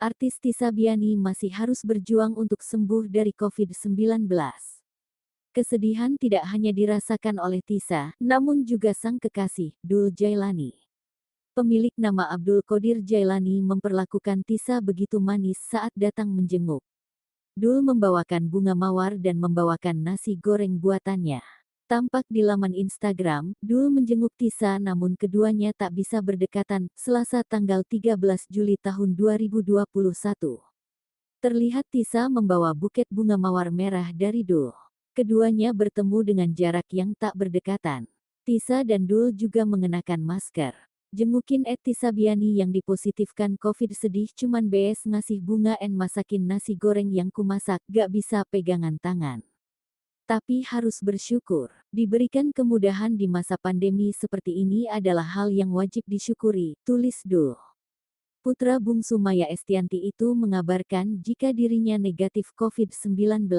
artis Tisa Biani masih harus berjuang untuk sembuh dari COVID-19. Kesedihan tidak hanya dirasakan oleh Tisa, namun juga sang kekasih, Dul Jailani. Pemilik nama Abdul Qodir Jailani memperlakukan Tisa begitu manis saat datang menjenguk. Dul membawakan bunga mawar dan membawakan nasi goreng buatannya. Tampak di laman Instagram, Dul menjenguk Tisa namun keduanya tak bisa berdekatan, Selasa tanggal 13 Juli tahun 2021. Terlihat Tisa membawa buket bunga mawar merah dari Dul. Keduanya bertemu dengan jarak yang tak berdekatan. Tisa dan Dul juga mengenakan masker. Jengukin Tisa Biani yang dipositifkan COVID sedih cuman BS ngasih bunga en masakin nasi goreng yang kumasak, gak bisa pegangan tangan. Tapi harus bersyukur, diberikan kemudahan di masa pandemi seperti ini adalah hal yang wajib disyukuri, tulis Dul. Putra bungsu Maya Estianty itu mengabarkan jika dirinya negatif COVID-19.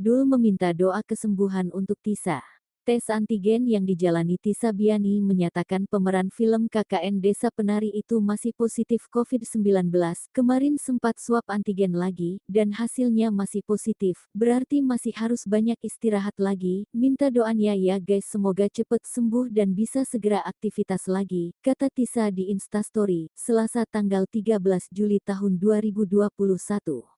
Dul meminta doa kesembuhan untuk Tisa. Tes antigen yang dijalani Tisa Biani menyatakan pemeran film KKN Desa Penari itu masih positif COVID-19. Kemarin sempat swab antigen lagi, dan hasilnya masih positif. Berarti masih harus banyak istirahat lagi. Minta doanya ya guys, semoga cepet sembuh dan bisa segera aktivitas lagi, kata Tisa di Instastory, Selasa tanggal 13 Juli tahun 2021.